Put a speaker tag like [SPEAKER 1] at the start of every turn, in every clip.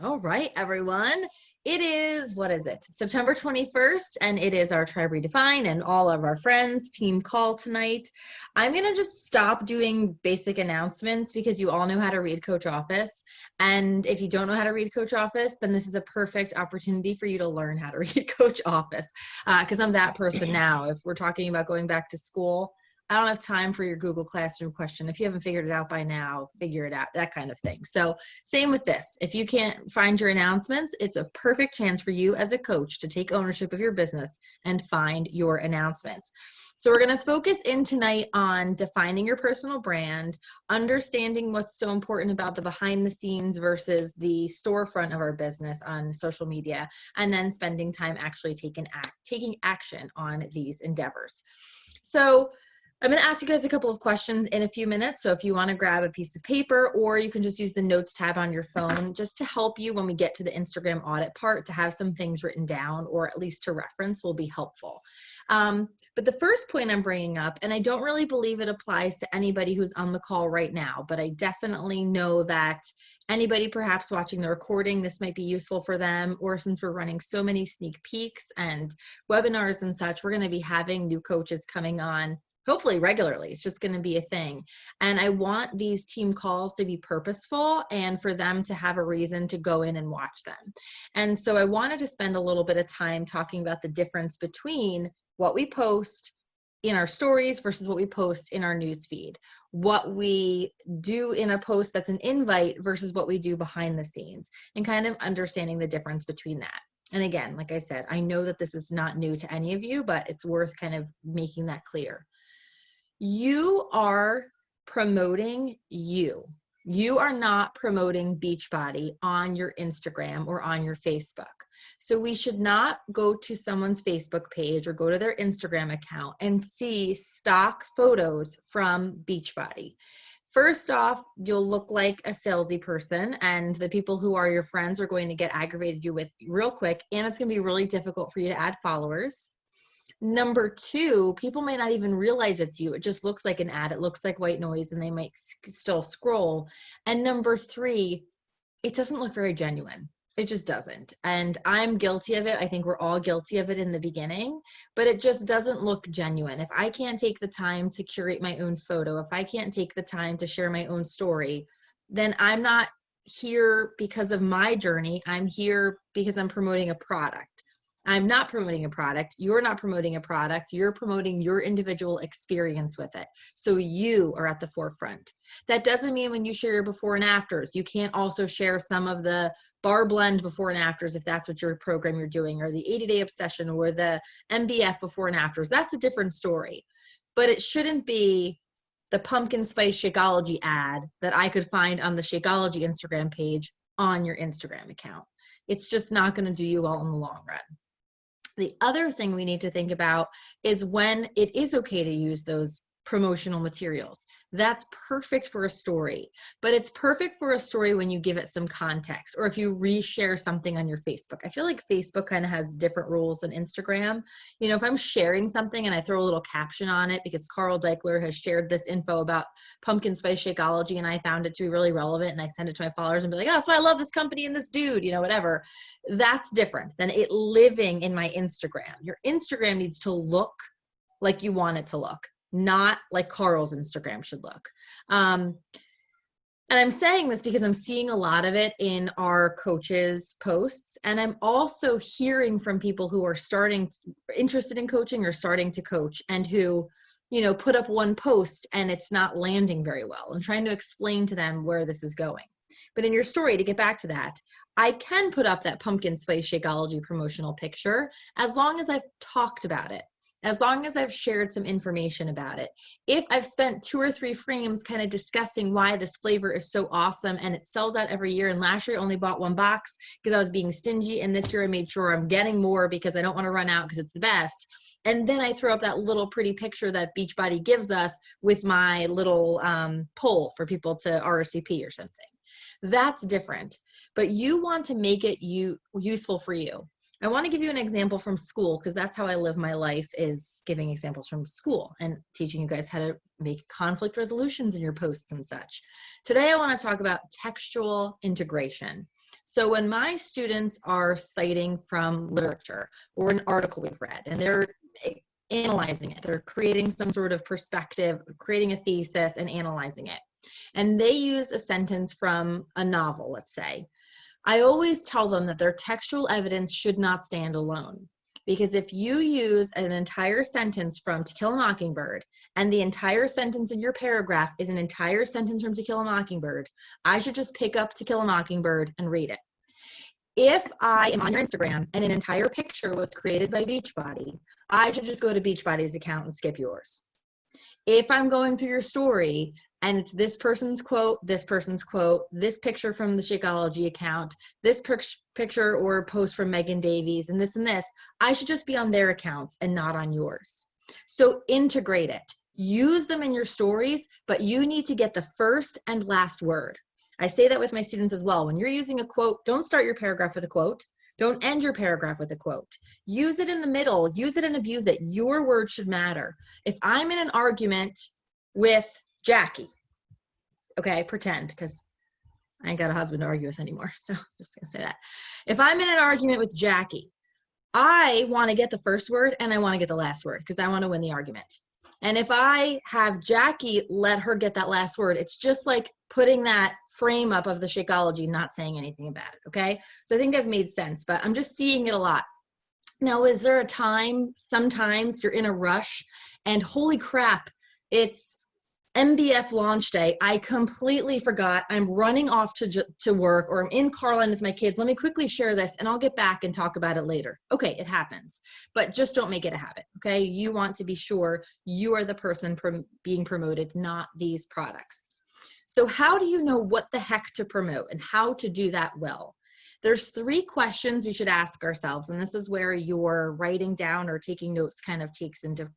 [SPEAKER 1] All right, everyone. It is, what is it? September 21st, and it is our Tribe Redefine and all of our friends team call tonight. I'm going to just stop doing basic announcements because you all know how to read Coach Office. And if you don't know how to read Coach Office, then this is a perfect opportunity for you to learn how to read Coach Office because I'm that person now. If we're talking about going back to school, I don't have time for your Google Classroom question. If you haven't figured it out by now, figure it out, that kind of thing. So same with this. If you can't find your announcements, it's a perfect chance for you as a coach to take ownership of your business and find your announcements. So we're going to focus in tonight on defining your personal brand, understanding what's so important about the behind the scenes versus the storefront of our business on social media, and then spending time actually taking action on these endeavors. So I'm going to ask you guys a couple of questions in a few minutes. So if you want to grab a piece of paper, or you can just use the notes tab on your phone just to help you when we get to the Instagram audit part, to have some things written down or at least to reference will be helpful. But the first point I'm bringing up, and I don't really believe it applies to anybody who's on the call right now, but I definitely know that anybody perhaps watching the recording, this might be useful for them, or since we're running so many sneak peeks and webinars and such, we're going to be having new coaches coming on hopefully regularly. It's just going to be a thing. And I want these team calls to be purposeful and for them to have a reason to go in and watch them. And so I wanted to spend a little bit of time talking about the difference between what we post in our stories versus what we post in our news feed, what we do in a post that's an invite versus what we do behind the scenes, and kind of understanding the difference between that. And again, like I said, I know that this is not new to any of you, but it's worth kind of making that clear. You are promoting you. You are not promoting Beachbody on your Instagram or on your Facebook. So we should not go to someone's Facebook page or go to their Instagram account and see stock photos from Beachbody. First off, you'll look like a salesy person, and the people who are your friends are going to get aggravated you with real quick, and it's going to be really difficult for you to add followers. Number two, people may not even realize it's you. It just looks like an ad. It looks like white noise, and they might still scroll. And number three, it doesn't look very genuine. It just doesn't. And I'm guilty of it. I think we're all guilty of it in the beginning, but it just doesn't look genuine. If I can't take the time to curate my own photo, if I can't take the time to share my own story, then I'm not here because of my journey. I'm here because I'm promoting a product. I'm not promoting a product. You're not promoting a product. You're promoting your individual experience with it. So you are at the forefront. That doesn't mean when you share your before and afters, you can't also share some of the bar blend before and afters if that's what your program you're doing, or the 80-day obsession, or the MBF before and afters. That's a different story. But it shouldn't be the pumpkin spice Shakeology ad that I could find on the Shakeology Instagram page on your Instagram account. It's just not going to do you well in the long run. The other thing we need to think about is when it is okay to use those promotional materials. That's perfect for a story, but it's perfect for a story when you give it some context, or if you reshare something on your Facebook. I feel like Facebook kind of has different rules than Instagram. You know, if I'm sharing something and I throw a little caption on it because Carl Deichler has shared this info about pumpkin spice Shakeology and I found it to be really relevant, and I send it to my followers and be like, oh, so I love this company and this dude, you know, whatever. That's different than it living in my Instagram. Your Instagram needs to look like you want it to look, not like Carl's Instagram should look. And I'm saying this because I'm seeing a lot of it in our coaches' posts. And I'm also hearing from people who are interested in coaching or starting to coach, and who, you know, put up one post and it's not landing very well, and trying to explain to them where this is going. But in your story, to get back to that, I can put up that pumpkin spice Shakeology promotional picture as long as I've talked about it, as long as I've shared some information about it. If I've spent 2 or 3 frames kind of discussing why this flavor is so awesome and it sells out every year, and last year I only bought 1 box because I was being stingy, and this year I made sure I'm getting more because I don't want to run out because it's the best. And then I throw up that little pretty picture that Beachbody gives us with my little poll for people to RSVP or something. That's different, but you want to make it useful for you. I want to give you an example from school because that's how I live my life, is giving examples from school and teaching you guys how to make conflict resolutions in your posts and such. Today, I want to talk about textual integration. So when my students are citing from literature or an article we've read and they're analyzing it, they're creating some sort of perspective, creating a thesis and analyzing it, and they use a sentence from a novel, let's say, I always tell them that their textual evidence should not stand alone. Because if you use an entire sentence from To Kill a Mockingbird and the entire sentence in your paragraph is an entire sentence from To Kill a Mockingbird, I should just pick up To Kill a Mockingbird and read it. If I am on your Instagram and an entire picture was created by Beachbody, I should just go to Beachbody's account and skip yours. If I'm going through your story and it's this person's quote, this picture from the Shakeology account, this picture or post from Megan Davies, and this, I should just be on their accounts and not on yours. So integrate it. Use them in your stories, but you need to get the first and last word. I say that with my students as well. When you're using a quote, don't start your paragraph with a quote. Don't end your paragraph with a quote. Use it in the middle. Use it and abuse it. Your word should matter. If I'm in an argument with Jackie, okay, pretend, because I ain't got a husband to argue with anymore, so I'm just gonna say that. If I'm in an argument with Jackie, I want to get the first word and I want to get the last word because I want to win the argument. And if I have Jackie let her get that last word, it's just like putting that frame up of the Shakeology, not saying anything about it, okay? So I think I've made sense, but I'm just seeing it a lot. Now, is there a time, sometimes you're in a rush and holy crap, it's MBF launch day. I completely forgot. I'm running off to work, or I'm in Carline with my kids. Let me quickly share this and I'll get back and talk about it later. Okay, it happens, but just don't make it a habit, okay? You want to be sure you are the person being promoted, not these products. So how do you know what the heck to promote and how to do that well? There's 3 questions we should ask ourselves, and this is where your writing down or taking notes kind of takes into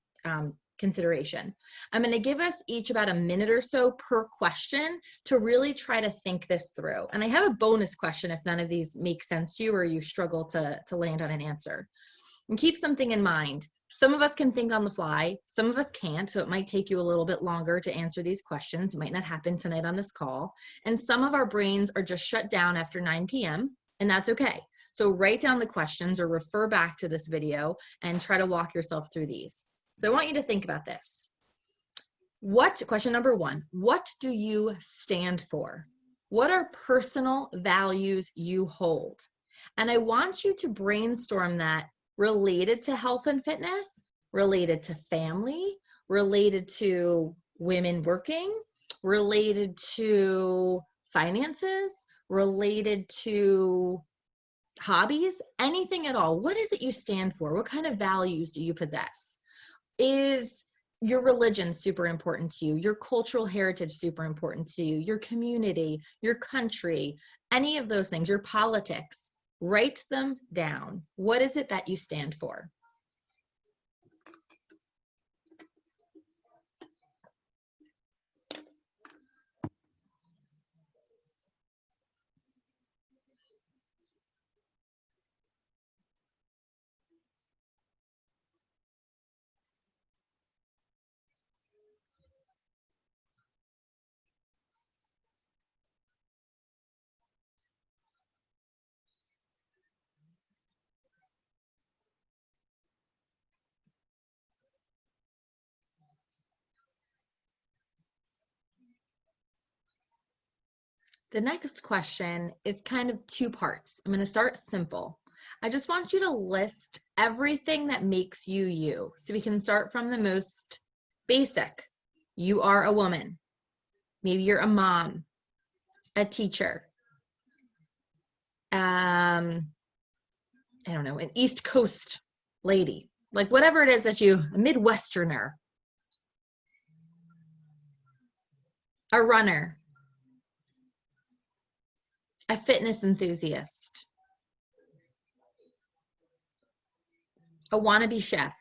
[SPEAKER 1] consideration. I'm going to give us each about a minute or so per question to really try to think this through. And I have a bonus question if none of these make sense to you or you struggle to land on an answer. And keep something in mind. Some of us can think on the fly, some of us can't, so it might take you a little bit longer to answer these questions. It might not happen tonight on this call. And some of our brains are just shut down after 9 p.m., and that's okay. So write down the questions or refer back to this video and try to walk yourself through these. So I want you to think about this. Question number 1, what do you stand for? What are personal values you hold? And I want you to brainstorm that related to health and fitness, related to family, related to women working, related to finances, related to hobbies, anything at all. What is it you stand for? What kind of values do you possess? Is your religion super important to you? Your cultural heritage super important to you? Your community, your country, any of those things, your politics? Write them down. What is it that you stand for? The next question is kind of 2 parts. I'm going to start simple. I just want you to list everything that makes you you. So we can start from the most basic. You are a woman. Maybe you're a mom, a teacher, I don't know, an East Coast lady, like whatever it is that a Midwesterner, a runner, a fitness enthusiast, a wannabe chef,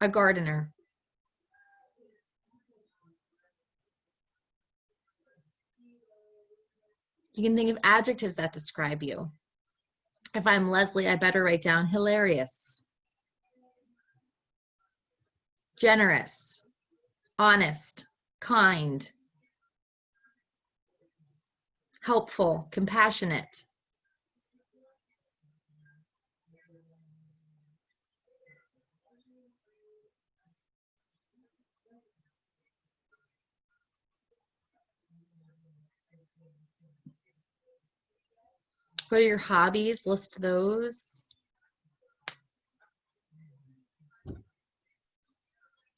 [SPEAKER 1] a gardener. You can think of adjectives that describe you. If I'm Leslie, I better write down hilarious, generous, honest, kind, helpful, compassionate. What are your hobbies? List those.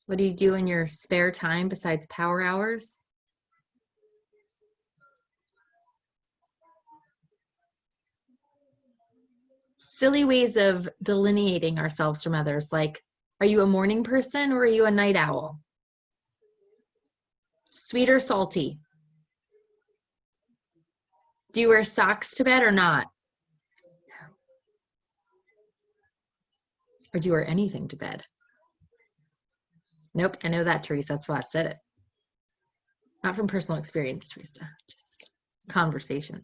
[SPEAKER 1] What do you do in your spare time besides power hours? Silly ways of delineating ourselves from others. Like, are you a morning person or are you a night owl? Sweet or salty? Do you wear socks to bed or not? Or do you wear anything to bed? Nope, I know that, Teresa. That's why I said it. Not from personal experience, Teresa, just conversation.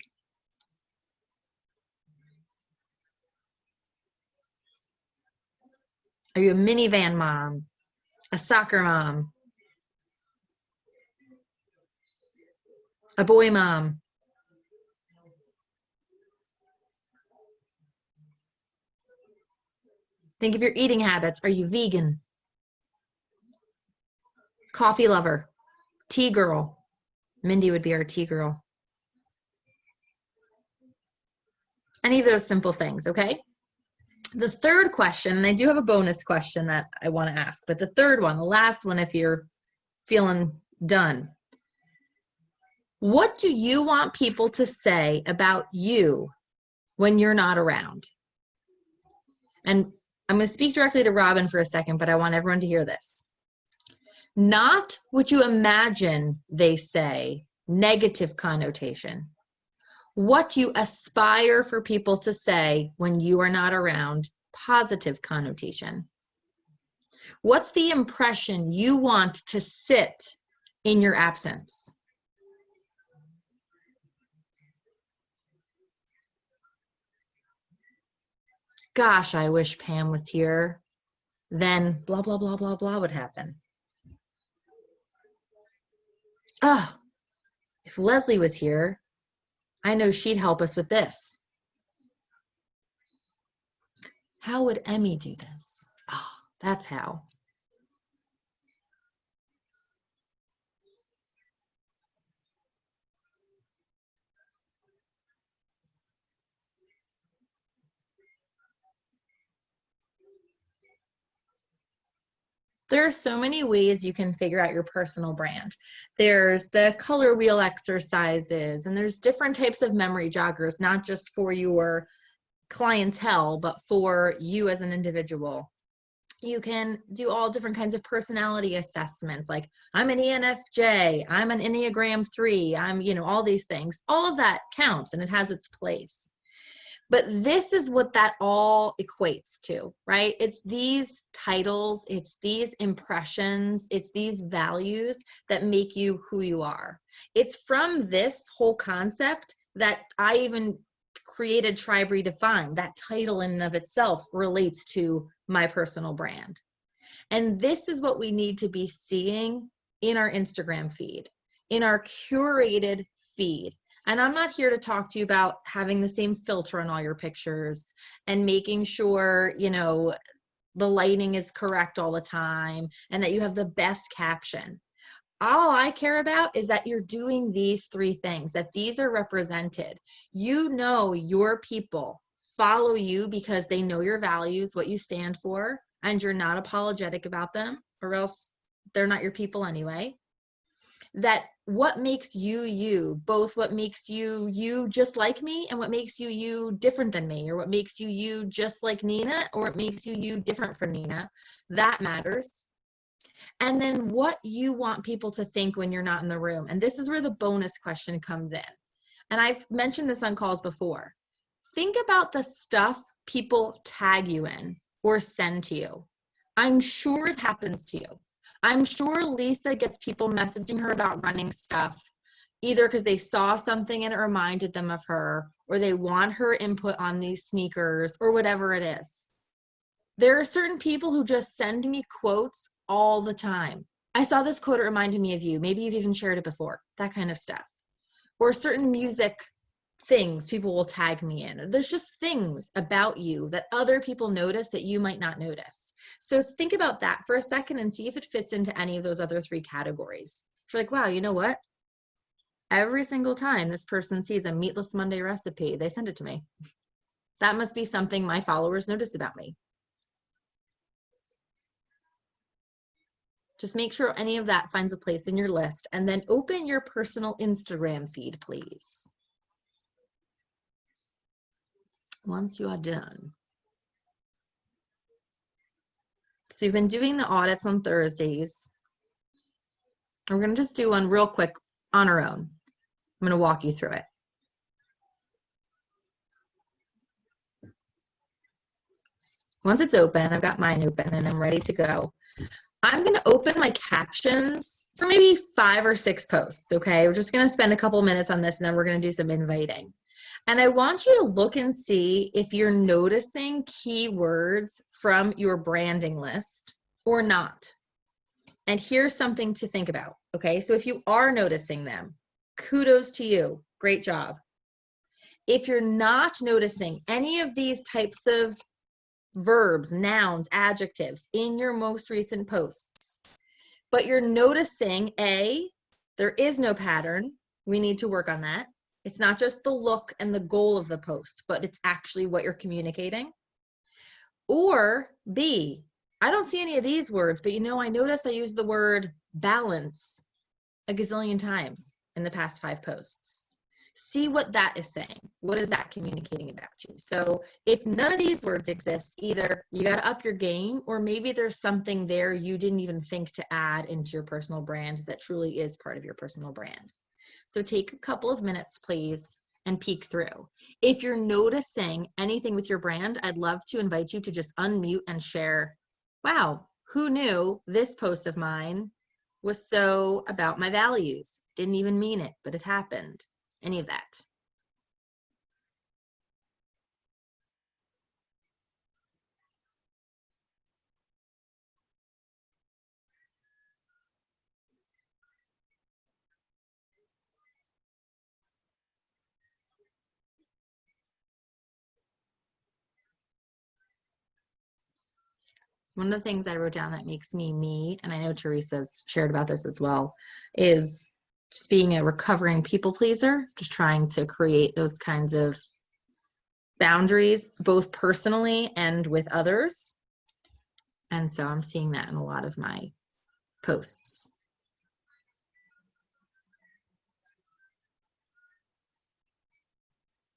[SPEAKER 1] Are you a minivan mom? A soccer mom? A boy mom? Think of your eating habits. Are you vegan? Coffee lover? Tea girl? Mindy would be our tea girl. Any of those simple things, okay? The third question, and I do have a bonus question that I want to ask, but the third one, the last one, if you're feeling done. What do you want people to say about you when you're not around? And I'm going to speak directly to Robin for a second, but I want everyone to hear this. Not what you imagine they say, negative connotation. What you aspire for people to say when you are not around, positive connotation. What's the impression you want to sit in your absence? Gosh, I wish Pam was here. Then blah, blah, blah, blah, blah would happen. Oh, if Leslie was here, I know she'd help us with this. How would Emmy do this? Oh, that's how. There are so many ways you can figure out your personal brand. There's the color wheel exercises, and there's different types of memory joggers, not just for your clientele, but for you as an individual. You can do all different kinds of personality assessments, like I'm an ENFJ, I'm an Enneagram 3, I'm, all these things. All of that counts and it has its place. But this is what that all equates to, right? It's these titles, it's these impressions, it's these values that make you who you are. It's from this whole concept that I even created Tribe Redefined. That title in and of itself relates to my personal brand. And this is what we need to be seeing in our Instagram feed, in our curated feed. And I'm not here to talk to you about having the same filter on all your pictures and making sure, the lighting is correct all the time and that you have the best caption. All I care about is that you're doing these three things, that these are represented. Your people follow you because they know your values, what you stand for, and you're not apologetic about them, or else they're not your people anyway. That what makes you you, both what makes you you just like me and what makes you you different than me, or what makes you you just like Nina, or what makes you you different from Nina, that matters. And then what you want people to think when you're not in the room. And this is where the bonus question comes in. And I've mentioned this on calls before. Think about the stuff people tag you in or send to you. I'm sure it happens to you. I'm sure Lisa gets people messaging her about running stuff. either because they saw something and it reminded them of her, or they want her input on these sneakers, or whatever it is. There are certain people who just send me quotes all the time. I saw this quote, it reminded me of you. Maybe you've even shared it before, that kind of stuff. Or certain music things people will tag me in. There's just things about you that other people notice that you might not notice. So think about that for a second and see if it fits into any of those other three categories. If you're like, wow, you know what? Every single time this person sees a Meatless Monday recipe, they send it to me. That must be something my followers notice about me. Just make sure any of that finds a place in your list, and then open your personal Instagram feed, please. Once you are done. So you've been doing the audits on Thursdays. We're going to just do one real quick on our own. I'm going to walk you through it. Once it's open, I've got mine open and I'm ready to go. I'm going to open my captions for maybe 5 or 6 posts, okay? We're just going to spend a couple minutes on this and then we're going to do some inviting. And I want you to look and see if you're noticing keywords from your branding list or not. And here's something to think about, okay? So if you are noticing them, kudos to you. Great job. If you're not noticing any of these types of verbs, nouns, adjectives in your most recent posts, but you're noticing, A, there is no pattern. We need to work on that. It's not just the look and the goal of the post, but it's actually what you're communicating. Or B, I don't see any of these words, but you know, I noticed I used the word balance a gazillion times in the past 5 posts. See what that is saying. What is that communicating about you? So if none of these words exist, either you got to up your game, or maybe there's something there you didn't even think to add into your personal brand that truly is part of your personal brand. So take a couple of minutes, please, and peek through. If you're noticing anything with your brand, I'd love to invite you to just unmute and share, wow, who knew this post of mine was so about my values? Didn't even mean it, but it happened. Any of that. One of the things I wrote down that makes me me, and I know Teresa's shared about this as well, is just being a recovering people pleaser, just trying to create those kinds of boundaries, both personally and with others. And so I'm seeing that in a lot of my posts.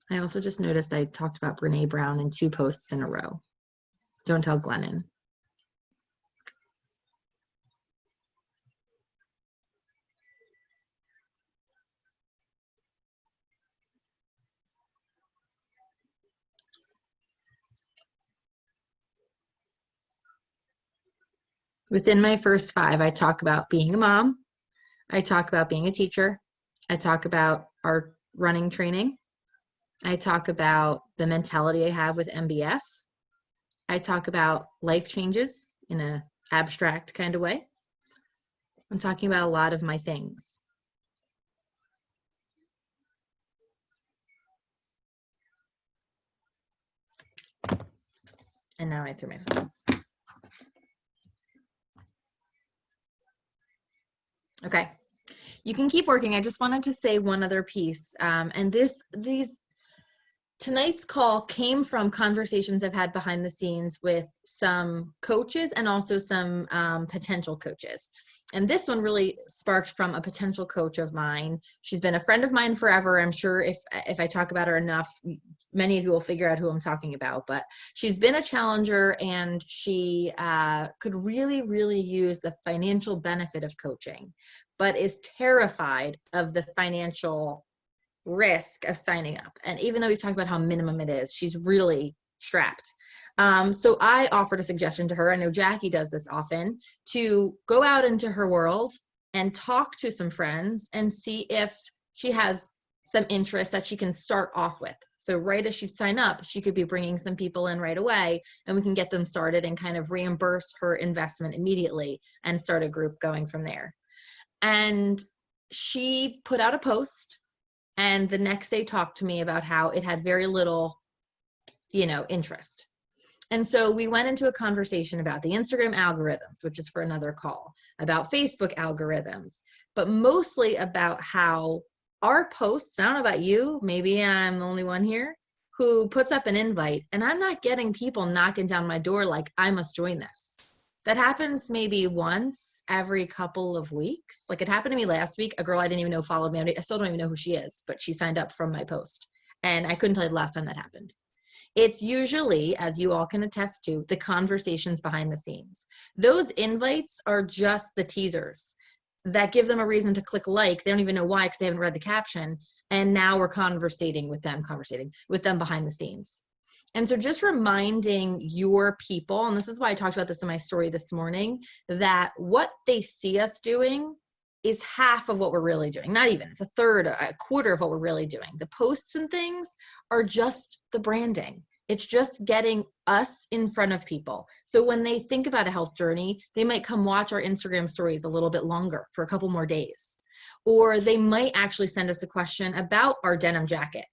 [SPEAKER 1] I also just noticed I talked about Brene Brown in 2 posts in a row. Don't tell Glennon. Within my first 5, I talk about being a mom. I talk about being a teacher. I talk about our running training. I talk about the mentality I have with MBF. I talk about life changes in an abstract kind of way. I'm talking about a lot of my things. And now I threw my phone. Okay, you can keep working. I just wanted to say one other piece. And tonight's call came from conversations I've had behind the scenes with some coaches and also some potential coaches. And this one really sparked from a potential coach of mine. She's been a friend of mine forever. I'm sure if I talk about her enough, many of you will figure out who I'm talking about. But she's been a challenger, and she could really, really use the financial benefit of coaching, but is terrified of the financial risk of signing up. And even though we talked about how minimum it is, she's really strapped. So I offered a suggestion to her. I know Jackie does this often, to go out into her world and talk to some friends and see if she has some interest that she can start off with. So right as she sign up, she could be bringing some people in right away, and we can get them started and kind of reimburse her investment immediately and start a group going from there. And she put out a post, and the next day talked to me about how it had very little, interest. And so we went into a conversation about the Instagram algorithms, which is for another call, about Facebook algorithms, but mostly about how our posts, I don't know about you, maybe I'm the only one here, who puts up an invite, and I'm not getting people knocking down my door like, I must join this. That happens maybe once every couple of weeks. Like, it happened to me last week. A girl I didn't even know followed me. I still don't even know who she is, but she signed up from my post. And I couldn't tell you the last time that happened. It's usually, as you all can attest to, the conversations behind the scenes. Those invites are just the teasers that give them a reason to click like. They don't even know why, because they haven't read the caption. And now we're conversating with them behind the scenes. And so just reminding your people, and this is why I talked about this in my story this morning, that what they see us doing is half of what we're really doing. Not even, it's a third, a quarter of what we're really doing. The posts and things are just the branding. It's just getting us in front of people. So when they think about a health journey, they might come watch our Instagram stories a little bit longer for a couple more days. Or they might actually send us a question about our denim jacket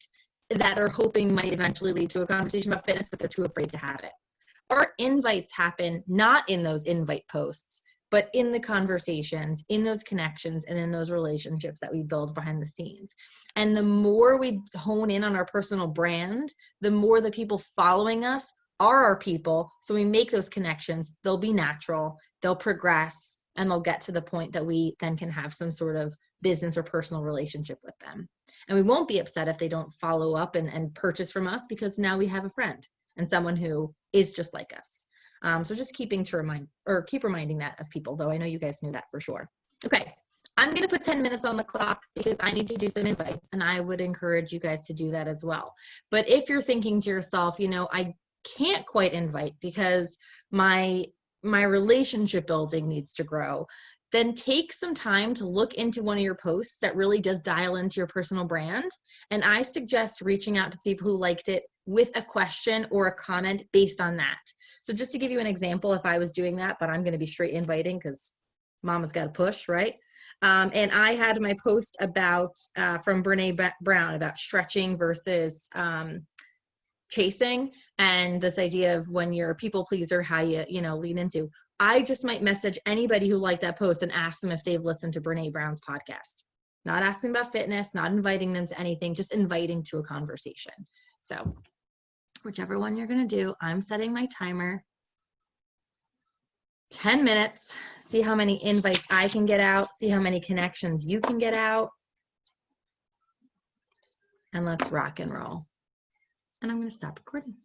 [SPEAKER 1] that they're hoping might eventually lead to a conversation about fitness, but they're too afraid to have it. Our invites happen not in those invite posts, but in the conversations, in those connections, and in those relationships that we build behind the scenes. And the more we hone in on our personal brand, the more the people following us are our people. So we make those connections, they'll be natural, they'll progress, and they'll get to the point that we then can have some sort of business or personal relationship with them. And we won't be upset if they don't follow up and purchase from us, because now we have a friend and someone who is just like us. So just keep reminding that of people, though I know you guys knew that for sure. Okay, I'm going to put 10 minutes on the clock because I need to do some invites, and I would encourage you guys to do that as well. But if you're thinking to yourself, I can't quite invite because my relationship building needs to grow, then take some time to look into one of your posts that really does dial into your personal brand. And I suggest reaching out to people who liked it with a question or a comment based on that. So just to give you an example, if I was doing that, but I'm going to be straight inviting because mama's got to push, right? And I had my post about from Brene Brown about stretching versus chasing, and this idea of when you're a people pleaser, how you lean into. I just might message anybody who liked that post and ask them if they've listened to Brene Brown's podcast. Not asking about fitness, not inviting them to anything, just inviting to a conversation. So whichever one you're going to do, I'm setting my timer. 10 minutes, see how many invites I can get out, see how many connections you can get out, and let's rock and roll. And I'm going to stop recording.